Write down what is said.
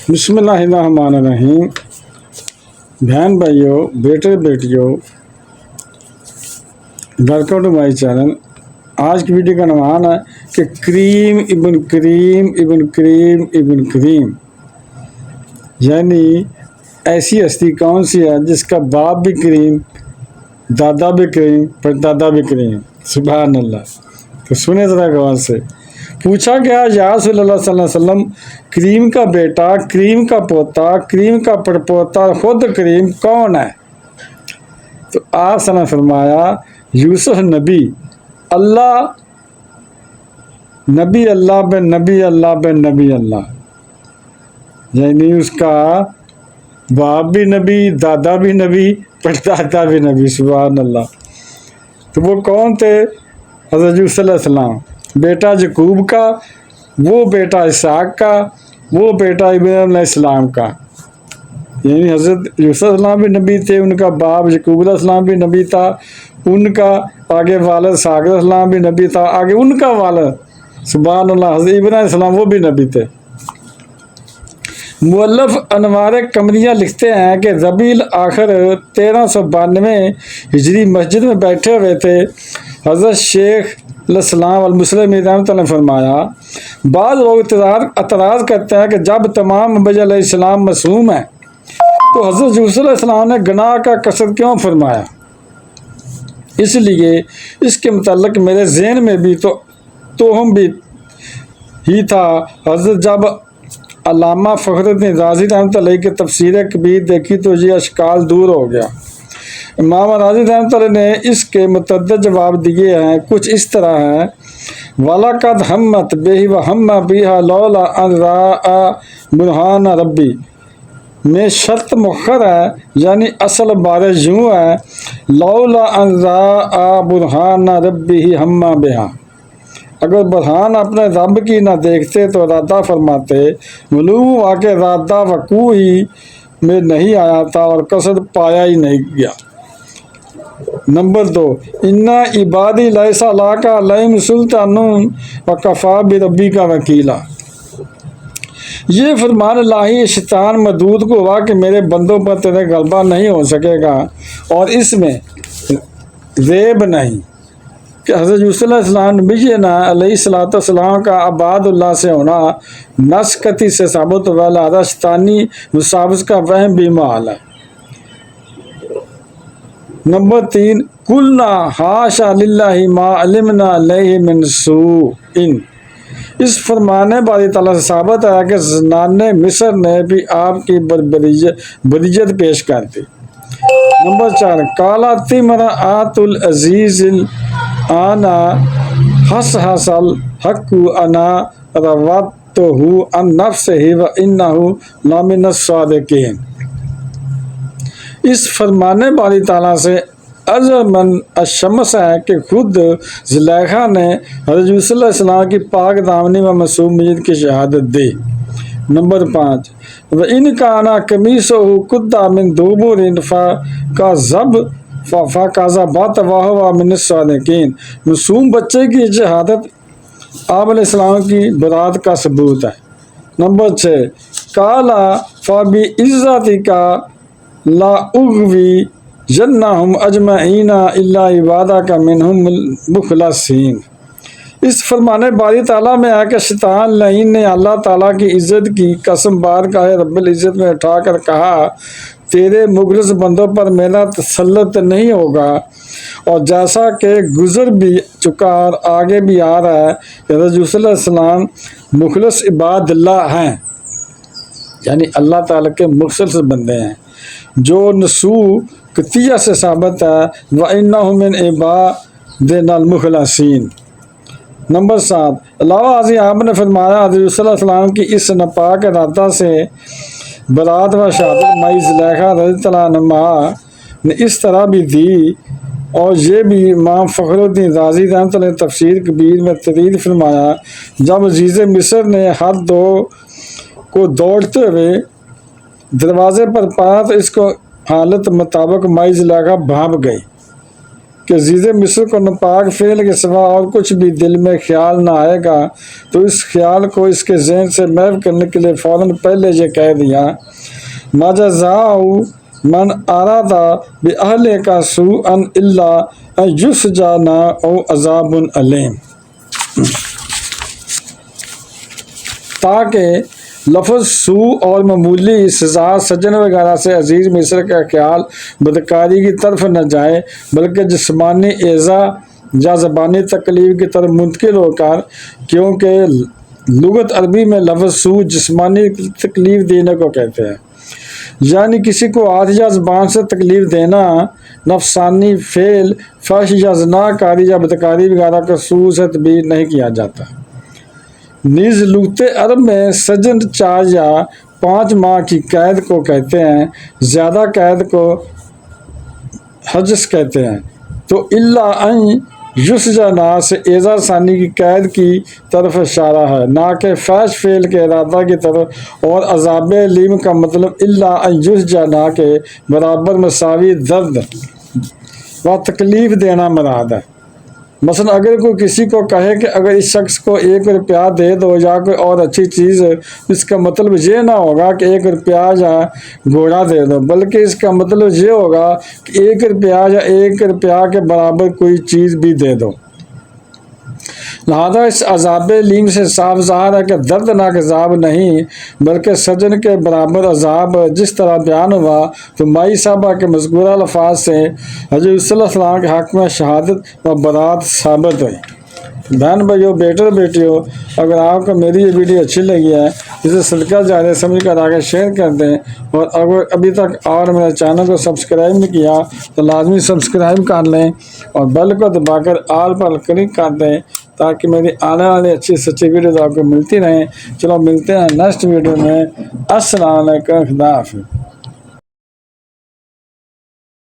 بسم اللہ الرحمن الرحیم۔ بہن بھائیوں، بیٹے بیٹیوں، ویلکم ٹو مائی چینل۔ آج کی ویڈیو کا عنوان ہے کہ کریم ابن کریم ابن کریم ابن کریم، یعنی ایسی ہستی کون سی ہے جس کا باپ بھی کریم، دادا بھی کریم، پردادا بھی کریم؟ سبحان اللہ۔ تو سنیں ذرا غور سے۔ پوچھا گیا یا رسول اللہ صلی اللہ علیہ وسلم، کریم کا بیٹا، کریم کا پوتا، کریم کا پڑپوتا، خود کریم کون ہے؟ تو آپ صلی اللہ علیہ وسلم فرمایا یوسف نبی، اللہ نبی اللہ بن نبی اللہ بن نبی اللہ، یعنی اس کا باپ بھی نبی، دادا بھی نبی، پردادا بھی نبی۔ سبحان اللہ۔ تو وہ کون تھے؟ حضرت یوسف علیہ السلام، بیٹا یعقوب کا، وہ بیٹا اسحاق کا، وہ بیٹا ابراہیم علیہ السلام کا۔ یعنی حضرت یوسف علیہ السلام بھی نبی تھے، ان کا باپ یعقوب علیہ السلام بھی نبی تھا، ان کا آگے والد اسحاق علیہ السلام بھی نبی تھا، آگے ان کا والد سبحان اللہ حضرت ابراہیم علیہ السلام وہ بھی نبی تھے۔ مؤلف انوار قمریہ لکھتے ہیں کہ ربیع الاخر 1392 ہجری مسجد میں بیٹھے ہوئے تھے، حضرت شیخ علیہ السلام المسلم رحمۃ اللہ نے فرمایا، بعض لوگ اعتراض کرتے ہیں کہ جب تمام انبیاء علیہ السلام معصوم ہیں تو حضرت یوسف علیہ السلام نے گناہ کا قصد کیوں فرمایا؟ اس لیے اس کے متعلق میرے ذہن میں بھی توہم بھی ہی تھا۔ حضرت جب علامہ فخر الدین رازی رحمۃ اللہ کی تفسیر کبیر دیکھی تو یہ اشکال دور ہو گیا۔ امام رازی رحمۃ اللہ نے اس کے متعدد جواب دیے ہیں، کچھ اس طرح ہیں: وَلَقَدْ ہمت بِهِ وَهَمَّ بِهَا لَوْلَا أَن رَأَىٰ بُرْهَانَ رَبِّهِ میں شرط مؤخر ہے، یعنی اصل بارے یوں ہے لولا ان رأى برہان ربه ہم بها، اگر برہان اپنے رب کی نہ دیکھتے تو ارادہ فرماتے، معلوم ہوا کہ ارادہ وقوع ہی میں نہیں آیا تھا اور قصد پایا ہی نہیں گیا۔ نمبر 2، اِنَّ عِبَادِي لَيْسَ لَكَ عَلَيْهِمْ سُلْطَانٌ وَكَفَىٰ بِرَبِّكَ وَكِيلًا، یہ فرمان الہی شیطان مردود کو ہوا کہ میرے بندوں پر تیرے غلبہ نہیں ہو سکے گا، اور اس میں ریب نہیں کہ حضرت یوسف علیہ السلام نبینا علیہ الصلوۃ والسلام کا عباد اللہ سے ہونا نص قطعی سے ثابت ہوا، لہذا شیطانی مساوس کا وہم بھی محال ہے۔ نمبر 3، قُلْنَا حَاشَا لِلَّهِ مَا عَلِمْنَا عَلَيْهِ مِنْ سُوءٍ، اس فرمانے باری تعالیٰ سے ثابت ہے کہ زنان مصر نے بھی آپ کی بریت پیش کر دی۔ نمبر 4، قالت امرأۃ العزیز الآن حصحص الحق انا راودتہ عن نفسہ وانہ لمن الصادقین، اس فرمانے باری تعالیٰ سے ازمن الشمس ہے کہ خود زلیخا نے حضرت یوسف علیہ السلام کی پاک دامنی و معصومیت کی شہادت دی۔ نمبر 5، وَإِنْ كَانَ قَمِيصُهُ قُدَّ مِنْ دُبُرٍ فَكَذَبَتْ وَهُوَ مِنَ الصَّادِقِينَ، معصوم بچے کی شہادت آپ علیہ السلام کی برات کا ثبوت ہے۔ نمبر 6، قَالَ فَبِعِزَّتِكَ لَأُغْوِيَنَّهُمْ أَجْمَعِينَ إِلَّا عِبَادَكَ مِنْهُمُ الْمُخْلَصِينَ، اس فرمانے باری تعالیٰ میں ہے کہ شیطان لعین نے اللہ تعالیٰ کی عزت کی قسم بارگاہ رب العزت میں اٹھا کر کہا، تیرے مخلص بندوں پر میرا تسلط نہیں ہوگا، اور جیسا کہ گزر بھی چکا اور آگے بھی آ رہا ہے کہ حضرت یوسف علیہ السلام مخلص عباد اللہ ہیں، یعنی اللہ تعالیٰ کے مخلص بندے ہیں، جو نصوص قطعیہ سے ثابت ہے، وَإِنَّهُ مِنْ عِبَادِنَا الْمُخْلَصِينَ۔ نمبر 7، علاوہ ازیں آپ نے فرمایا حضرت یوسف علیہ السلام کی اس ناپاک ارادہ سے برات و شہادت مائی زلیخا رضی اللہ عنہا نے اس طرح بھی دی، اور یہ بھی امام فخر الدین رازی رحمۃ اللہ نے تفسیر کبیر میں تحریر فرمایا، جب عزیز مصر نے ہر دو کو دوڑتے ہوئے دروازے پر پایا تو اس کو حالت مطابق مائی زلیخا بھاپ گئی، کہ عزیز مصر کو ناپاک فعل کے سوا اور کچھ بھی دل میں خیال نہ آئے گا تو اس خیال کو اس کے ذہن سے محو کرنے کے لیے فوراً پہلے یہ کہہ دیا ما جزاء من اراد باہلک سوءا الا ان یسجن او عذاب علیم، تاکہ لفظ سوء اور معمولی سزا سجن وغیرہ سے عزیز مصر کا خیال بدکاری کی طرف نہ جائے، بلکہ جسمانی ایذا یا زبانی تکلیف کی طرف منتقل ہو کر، کیونکہ لغت عربی میں لفظ سوء جسمانی تکلیف دینے کو کہتے ہیں، یعنی کسی کو ہاتھ یا زبان سے تکلیف دینا، نفسانی فعل، فحش یا زنا کاری یا بدکاری وغیرہ کا سوء سے تعبیر نہیں کیا جاتا۔ نیز لغت عرب میں سجن 4 یا 5 ماہ کی قید کو کہتے ہیں، زیادہ قید کو حجز کہتے ہیں۔ تو الا ان یسجن سے ایذا ثانی کی قید کی طرف اشارہ ہے، نہ کہ فحش فعل کے ارادہ کی طرف، اور عذاب علیم کا مطلب الا ان یسجن کے برابر مساوی درد و تکلیف دینا مراد ہے۔ مثلا اگر کوئی کسی کو کہے کہ اگر اس شخص کو 1 روپیہ دے دو یا کوئی اور اچھی چیز، اس کا مطلب یہ نہ ہوگا کہ 1 روپیہ یا گھوڑا دے دو، بلکہ اس کا مطلب یہ ہوگا کہ 1 روپیہ یا 1 روپیہ کے برابر کوئی چیز بھی دے دو۔ لہذا اس عذاب علیم سے صاف ظاہر ہے کہ دردناک عذاب نہیں بلکہ سجن کے برابر عذاب جس طرح بیان ہوا تو مائی صاحبہ کے مذکورہ الفاظ سے حضرت صلی اللہ علیہ وسلم کے حق میں شہادت و برات ثابت ہوئی۔ بہن بھائیو، بیٹے اور بیٹیوں، اگر آپ کو میری یہ ویڈیو اچھی لگی ہے اسے صدقہ جاریہ سمجھ کر آگے شیئر کر دیں، اور اگر ابھی تک اور میرے چینل کو سبسکرائب نہیں کیا تو لازمی سبسکرائب کر لیں اور بیل کو دبا کر آل پر کلک کر دیں تاکہ میری آنے والی اچھی سچی ویڈیوز آپ کو ملتی رہیں۔ چلو ملتے ہیں نیکسٹ ویڈیو میں۔ السلام علیکم، خدا حافظ۔